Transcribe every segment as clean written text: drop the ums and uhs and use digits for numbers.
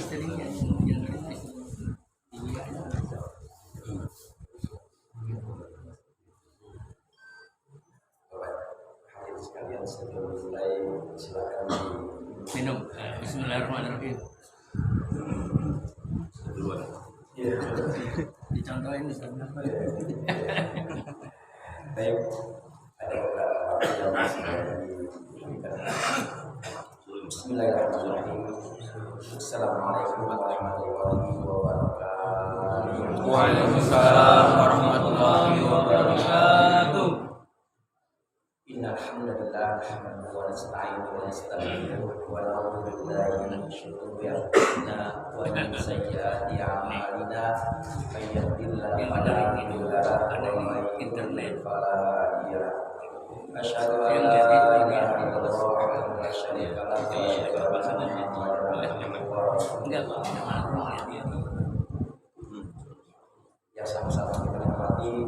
istrinya yang kritis. Iya. Hadirin sekalian, sebelum mulai silakan Minum. Bismillahirrahmanirrahim. duluan. Iya. Dicontohin Ustaz. Baik, ada beberapa yang masih diberikan. Bismillahirrahmanirrahim. Assalamualaikum warahmatullahi wabarakatuh. Waalaikumsalam warahmatullahi wabarakatuh. Innal hamdalillah nahmaduhu wa nasta'inuhu wa nastaghfiruh wa na'udzu billahi min shururi anfusina wa min sayyiati a'malina may yahdihillahu fala mudilla lahu wa may yudlil fala hadiya lahu. Asyhadu an la ilaha illallah wahdahu la syarika lahu wa asyhadu anna Muhammadan abduhu wa rasuluh. Ya sama-sama kita hormati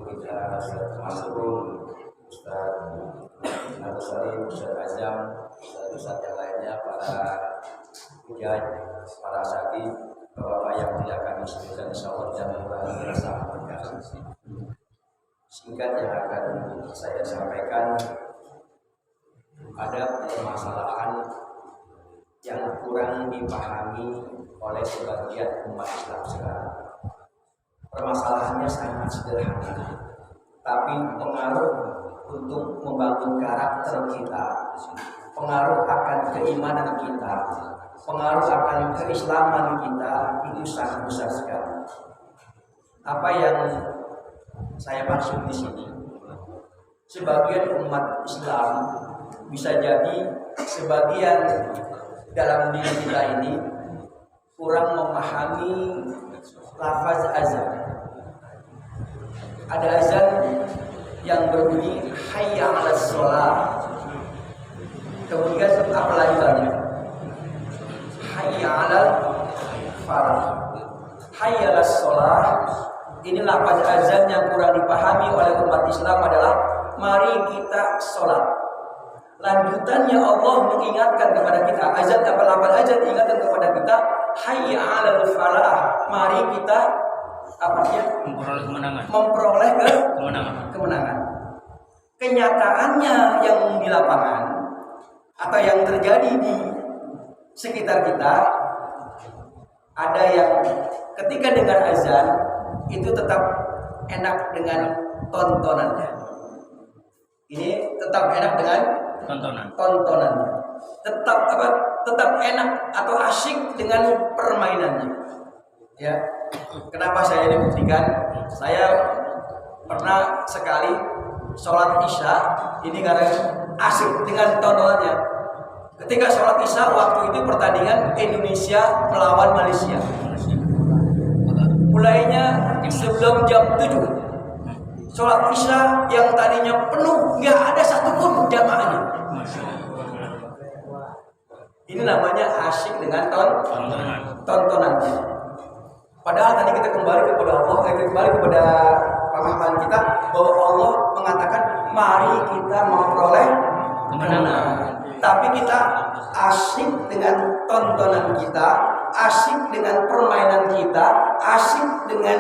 kita masuk Ustaz Abu Salim, Ustaz Azam, Ustaz yang lainnya, para hujaj, para asati, bapak yang tidak kami sebutkan insyaallah dan bersama berkah. Singkat yang akan saya sampaikan, ada permasalahan yang kurang dipahami oleh sebagian umat Islam sekarang. Permasalahannya sangat sederhana, tapi pengaruh untuk membangun karakter kita, pengaruh akan keimanan kita, pengaruh akan keislaman kita itu sangat besar sekali. Apa yang saya maksud di sini? Sebagian umat Islam, bisa jadi sebagian dalam diri kita ini kurang memahami lafaz azan. Ada azan yang berbunyi hayya 'alas shalah. Kemudian apa lagi banyak? Hayya 'alal falah. Hayya 'alas shalah. Ini lafaz azan yang kurang dipahami oleh umat Islam adalah mari kita sholat. Lanjutannya Allah mengingatkan kepada kita, azan apa lafaz azan diingatkan kepada kita, hayya 'alal falah. Mari kita Memperoleh kemenangan. Memperoleh kemenangan. Kenyataannya yang di lapangan atau yang terjadi di sekitar kita, ada yang ketika dengar azan itu tetap enak dengan tontonannya. Ini tetap enak dengan tontonannya. Tetap enak atau asyik dengan permainannya. Ya. Kenapa saya dibuktikan? Saya pernah sekali sholat isya ini karena asik dengan tontonannya. Ketika sholat isya waktu itu pertandingan Indonesia melawan Malaysia. Mulainya sebelum jam 7. Sholat isya yang tadinya penuh, nggak ada satupun jamaahnya. Ini namanya asyik dengan tontonannya. Padahal tadi kita kembali kepada Allah, kembali kepada pemahaman kita bahwa Allah mengatakan mari kita memperoleh kemenangan. Tapi kita asyik dengan tontonan kita, asyik dengan permainan kita, asyik dengan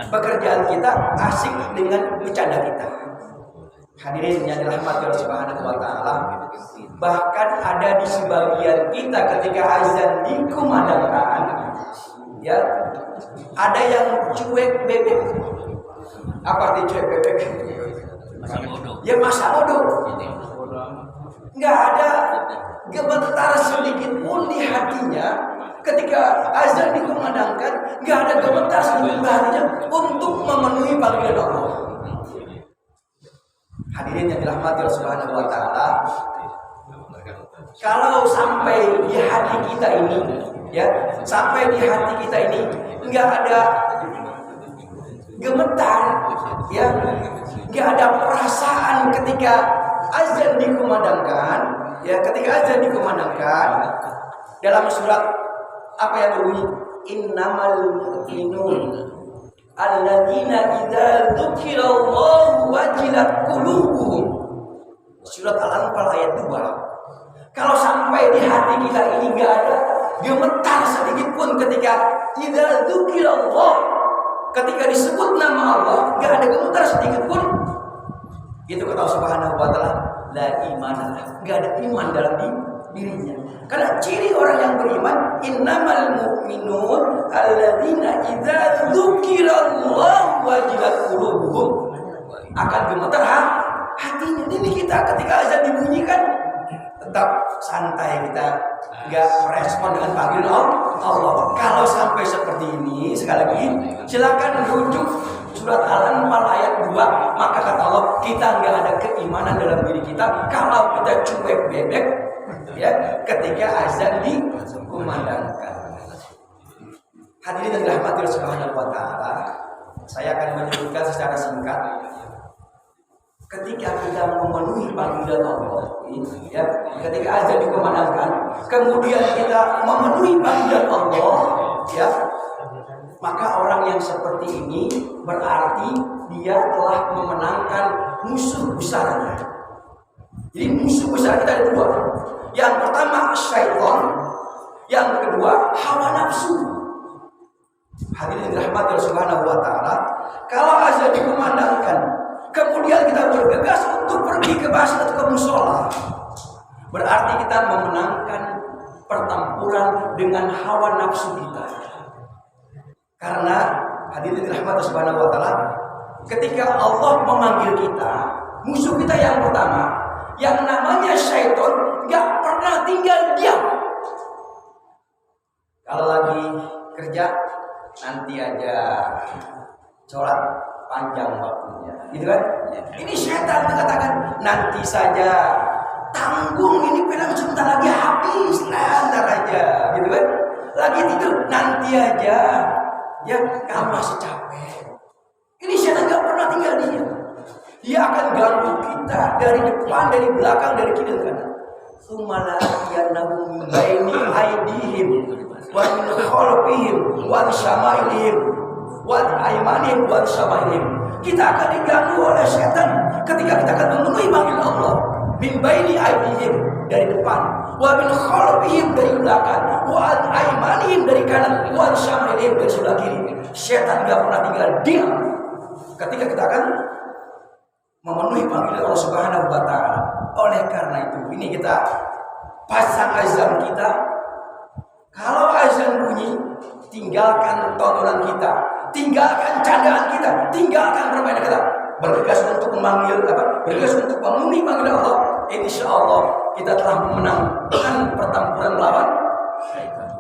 pekerjaan kita, asyik dengan bercanda kita. Hadirin yang dirahmati Allah Subhanahu wa taala, bahkan ada di sebagian kita ketika azan dikumandangkan, ya, ada yang cuek bebek. Apa arti cuek bebek? Ya masa bodoh. Nggak ada gemetar sedikit pun di hatinya ketika azan dikumandangkan. Nggak ada gemetar sedikit pun di hatinya untuk memenuhi panggilan Allah. Hadirin yang dirahmati Allah Subhanahu wa taala, kalau sampai di hati kita ini, ya, sampai di hati kita ini nggak ada gemetar, ya, nggak ada perasaan ketika azan dikumandangkan, ya, ketika azan dikumandangkan dalam surat apa yang berbunyi innamal mu'minun alladzina idza dzukirallahu wajilat qulubuhum, surat Al-Anfal ayat 2. Kalau sampai di hati kita ini nggak ada gemetar sedikit pun ketika idza dzukirallah, ketika disebut nama Allah, nggak ada gemetar sedikit pun. Itu kata Allah Subhanahu wa taala, la iman, nggak ada iman dalam dirinya. Karena ciri orang yang beriman, innamal mu'minun alladzina idza dzukirallahu wajilat qulubuhum, akan gemetar hatinya. Ini kita ketika azan dibunyikan tetap santai, kita nggak merespon dengan panggilan Allah. Kalau sampai seperti ini, sekali lagi silakan rujuk surat Al-Anfal ayat 2. Maka kata Allah, kita nggak ada keimanan dalam diri kita kalau kita cuek bebek ya ketika azan dikumandangkan. Hadirin yang dirahmati Allah Subhanahu wa taala, saya akan menyebutkan secara singkat. Ketika kita memenuhi panggilan Allah, ya, ketika azan dikumandangkan, kemudian kita memenuhi panggilan Allah, ya, maka orang yang seperti ini berarti dia telah memenangkan musuh besarnya. Jadi musuh besar kita ada dua. Yang pertama syaitan, yang kedua hawa nafsu. Hadirin rahmat Allah Subhanahu wa taala, kalau azan dikumandangkan, kemudian kita bergegas untuk pergi ke masjid atau ke musola, berarti kita memenangkan pertempuran dengan hawa nafsu kita. Karena hadirin rahmat Allah Subhanahu wa taala, ketika Allah memanggil kita, musuh kita yang pertama, yang namanya syaitan, gak pernah tinggal diam. Kalau lagi kerja, nanti aja sholat panjang waktunya, gitu kan? Ini setan mengatakan nanti saja, tanggung ini film sebentar lagi habis, ntar aja, gitu kan? Lagi tidur, nanti aja, ya kamu masih capek. Ini setan gak pernah tinggal diam. Dia akan ganggu kita dari depan, dari belakang, dari kiri dan kanan. Tsumma la'atiyannahum min baini aydihim wa min khalfihim wa an syama'ilihim wa an aymanihim wa an syama'ilihim. Kita akan diganggu oleh setan ketika kita akan memenuhi panggilan Allah. Min baini aydihim, dari depan, wa min khalfihim, dari belakang, wa an aymanihim, dari kanan, wa an syama'ilihim, dari sebelah kiri. Setan enggak pernah tinggal diam ketika kita akan memenuhi panggilan Allah Subhanahu wa taala. Oleh karena itu, ini kita pasang azan kita. Kalau azan bunyi, tinggalkan tontonan kita, tinggalkan candaan kita, tinggalkan permainan kita. Bergegas untuk memanggil bergegas untuk memenuhi panggilan Allah. Insya Allah kita telah memenangkan pertempuran melawan syaitan.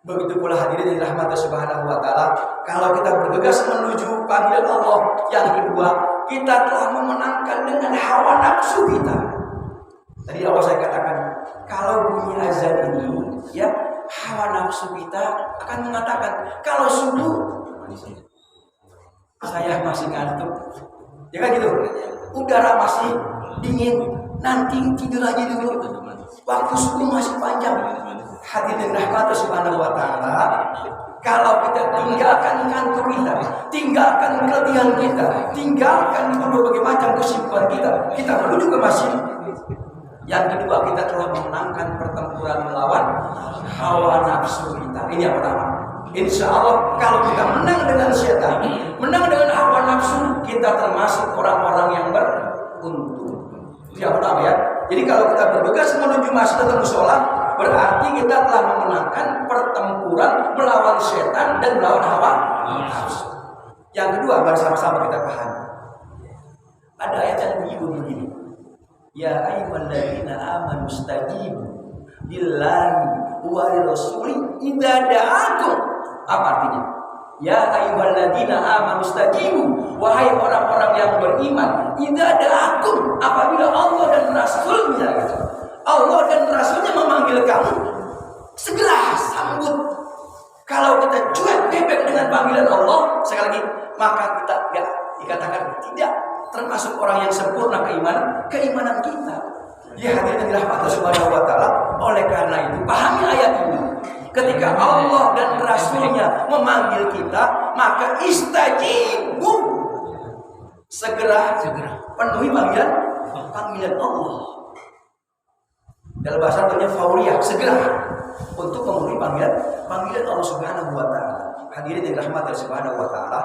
Begitu pula hadirin yang dirahmati Subhanahu wa taala, kalau kita bergegas menuju panggilan Allah, yang kedua, kita telah memenangkan dengan hawa nafsu kita. Tadi awal saya katakan, kalau bunyi azan ini, ya, hawa nafsu kita akan mengatakan, kalau subuh saya masih ngantuk, ya kan gitu, udara masih dingin, nanti tidur aja dulu, waktu subuh masih panjang. Hadirin rahmat Subhanahu wa taala, kalau kita tinggalkan ngantuk kita, tinggalkan keletihan kita, tinggalkan berbagai macam kesibukan kita menuju ke masjid. Yang kedua, kita telah memenangkan pertempuran melawan hawa nafsu kita. Ini yang pertama. Insya Allah kalau kita menang dengan setan, menang dengan hawa nafsu, kita termasuk orang-orang yang beruntung. Itu yang pertama ya. Jadi kalau kita bergegas menuju masjid atau musola, berarti kita telah memenangkan pertempuran melawan setan dan melawan hawa nafsu. Yang kedua, mari sama-sama kita pahami. Ada ayat yang begini. Ya ayyuhalladzina amanu stajibu lillahi wa lirrasuli idza da'akum. Apa artinya? Ya ayyuhalladzina amanu stajibu, wahai orang-orang yang beriman, idza da'akum, apabila Allah dan Rasulnya, Allah dan Rasulnya memanggil kamu, segera sambut. Kalau kita cuek bebek dengan panggilan Allah, sekali lagi, maka kita tidak dikatakan tidak termasuk orang yang sempurna keimanan kita. Ya hadirin dirahmati Subhanahu wa taala. Oleh karena itu, pahami ayat ini. Ketika Allah dan Rasulnya memanggil kita, maka istajibu, segera penuhi panggilan Allah. Dalam bahasa Arabnya fauriyah, segera untuk memenuhi panggilan Allah Subhanahu wa taala. Hadirin yang dirahmati Allah Subhanahu wa taala.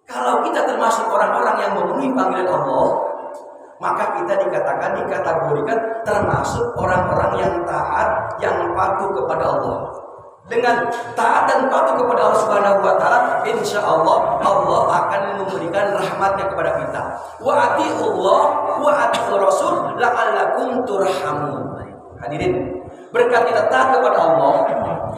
Kalau kita termasuk orang-orang yang memenuhi panggilan Allah, maka kita dikategorikan termasuk orang-orang yang taat, yang patuh kepada Allah. Dengan taat dan patuh kepada Allah Subhanahu wa taala, insyaallah Allah akan memberikan rahmatnya kepada kita. Wa atiullah wa atiur rasul la'allakum turhamun. Hadirin, berkat kita taat kepada Allah,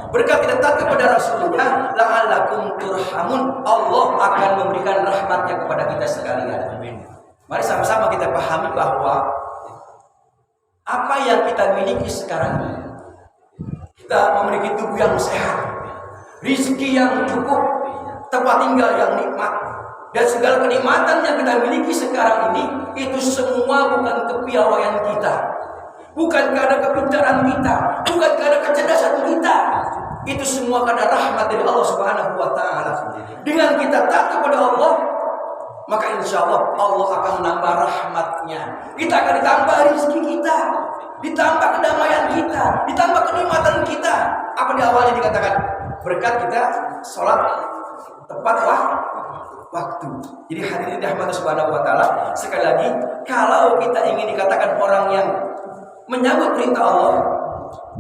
berkat kita taat kepada Rasulnya, la'allakum turhamun, Allah akan memberikan rahmatnya kepada kita sekalian. Mari sama-sama kita pahami bahwa apa yang kita miliki sekarang ini, kita memiliki tubuh yang sehat, rezeki yang cukup, tempat tinggal yang nikmat, dan segala kenikmatan yang kita miliki sekarang ini, itu semua bukan kepiawaian kita, bukan karena kepintaran kita, bukan karena kecerdasan kita. Itu semua karena rahmat dari Allah Subhanahu wa taala. Dengan kita taat kepada Allah, maka insya Allah Allah akan menambah rahmatnya. Kita akan ditambah rezeki kita, ditambah kedamaian kita, ditambah kenikmatan kita. Apa di awalnya dikatakan? Berkat kita sholat tepat waktu. Jadi hadirin dirahmati Subhanahu wa taala, sekali lagi, kalau kita ingin dikatakan orang yang menyambut perintah Allah,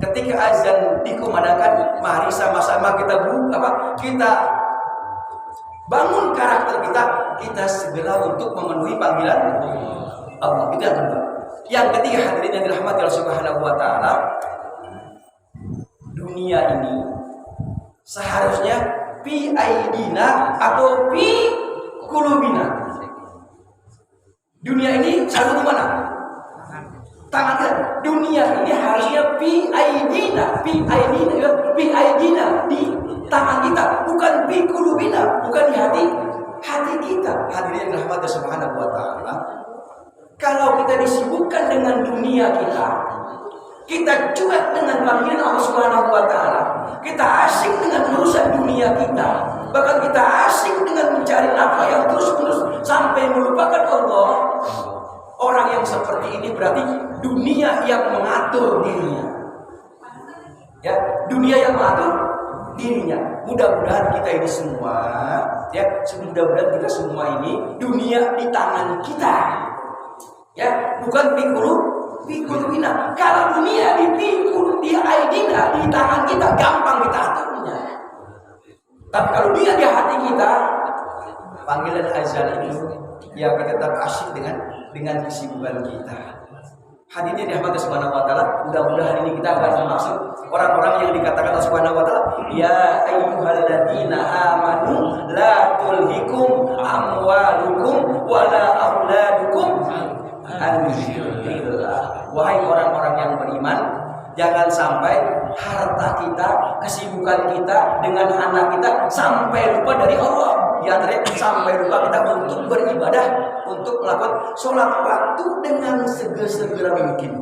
ketika azan dikumandangkan, mari sama-sama kita bangun karakter kita segera untuk memenuhi panggilan Allah. Itu yang kedua. Yang ketiga, hadirin yang dirahmati Allah Subhanahu wa taala, dunia ini seharusnya fi aidina atau fi qulubina. Dunia ini selalu di mana? Tangan kita. Dunia ini harusnya fi aidina di tangan kita, bukan fi qulubina, bukan di hati kita. Hadirin yang dirahmati Subhanahu wa taala, kalau kita disibukkan dengan dunia kita cuek dengan panggilan Allah Subhanahu wa taala, kita asik dengan urusan dunia kita, bahkan kita asik dengan mencari nafkah yang terus-menerus sampai melupakan Allah. Orang yang seperti ini berarti dunia yang mengatur dirinya. Ya, dunia yang mengatur dirinya. Mudah-mudahan kita ini semua, mudah-mudahan kita semua ini dunia di tangan kita. Ya, bukan pikulubina. Kalau dunia di aidina, di tangan kita, gampang kita aturnya. Tapi kalau dia di hati kita, panggilan azan itu, ya kita tetap asyik dengan kesibukan kita. Hadirin dirahmati Subhanahu wa taala, mudah-mudahan ini kita akan termasuk orang-orang yang dikatakan Allah Subhanahu wa taala, ya ayyuhalladzina amanu la tulhikum amwalukum wala auladukum an dzikrillah. Wahai orang-orang yang beriman, jangan sampai harta kita, kesibukan kita dengan anak kita sampai lupa dari Allah. Di antaranya sampai lupa kita untuk beribadah, untuk melakukan sholat waktu dengan segera mungkin.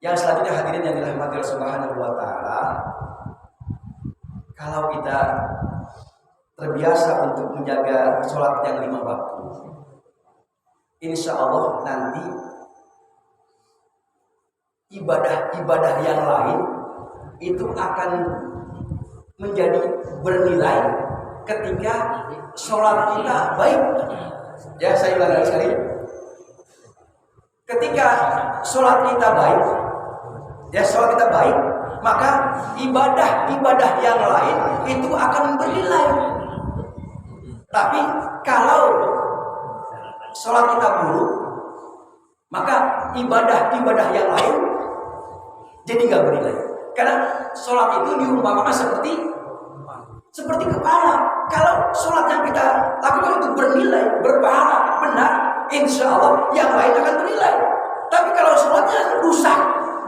Yang selanjutnya, hadirin yang dirahmati Allah Subhanahu wa taala, kalau kita terbiasa untuk menjaga sholat yang 5 waktu, insya Allah nanti ibadah-ibadah yang lain itu akan menjadi bernilai ketika sholat kita baik. Ya, saya ulang lagi sekali. Ketika sholat kita baik, maka ibadah-ibadah yang lain itu akan bernilai. Tapi kalau sholat kita buruk, maka ibadah-ibadah yang lain jadi nggak bernilai. Karena sholat itu diumpamakan seperti kepala. Kalau sholat yang kita lakukan itu bernilai, berpahala, benar, insya Allah yang lain akan bernilai. Tapi kalau sholatnya rusak,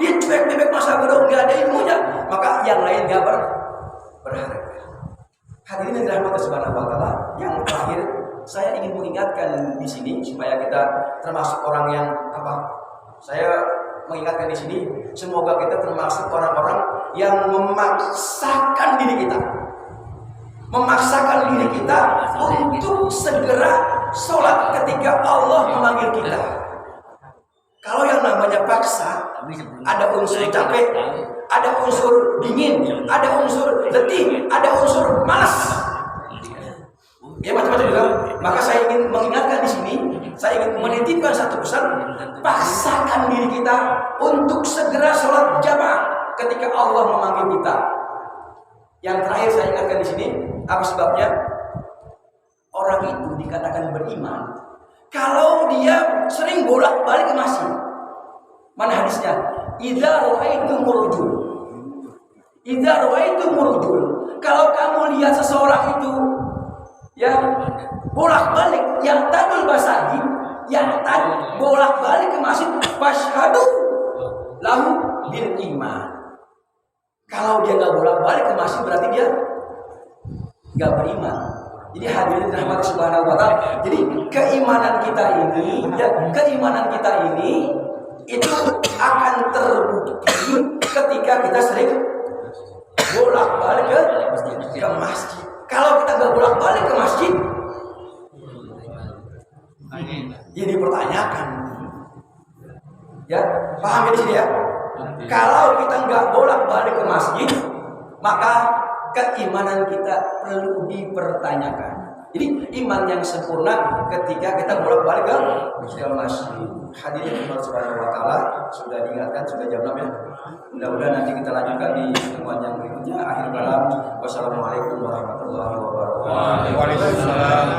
dia cuek bebek masa bodoh, nggak ada ilmunya, maka yang lain nggak berharga. Hadirin yang dirahmati Subhanahu wa taala, yang terakhir saya ingin mengingatkan di sini supaya kita termasuk orang yang Saya mengingatkan di sini, semoga kita termasuk orang-orang yang memaksakan diri kita untuk segera sholat ketika Allah memanggil kita. Kalau yang namanya namanya paksa, ada unsur capek, ada unsur dingin, ada unsur letih, ada unsur malas. Ya macam-macam juga. Maka saya ingin mengingatkan di sini, saya ingin menitipkan satu pesan: paksakan diri kita untuk segera sholat jamaah ketika Allah memanggil kita. Yang terakhir saya ingatkan di sini, apa sebabnya? Orang itu dikatakan beriman kalau dia sering bolak-balik ke masjid. Mana hadisnya? Idza ra'aitumur rajul. Idza ra'aitumur rajul. Kalau kamu lihat seseorang itu yang bolak-balik, yang tadul basadi, yang bolak-balik ke masjid, fashhadu lahu bil iman. Kalau dia nggak bolak-balik ke masjid berarti dia nggak beriman. Jadi hadirin rahmat subhanahu wa ta'ala. Jadi keimanan kita ini, itu akan terbukti ketika kita sering bolak-balik ke masjid. Kalau kita nggak bolak-balik ke masjid, ini dipertanyakan. Ya, paham di sini ya? Kalau kita nggak bolak-balik ke masjid, maka keimanan kita perlu dipertanyakan. Jadi iman yang sempurna ketika kita bolak-balik ke masjid. Hadirin subhanahu wa ta'ala, sudah diingatkan, sudah jam 6 ya. Mudah-mudahan nanti kita lanjutkan di pertemuan yang berikutnya. Akhir kalam, wassalamualaikum warahmatullahi wabarakatuh. Waalaikumsalam.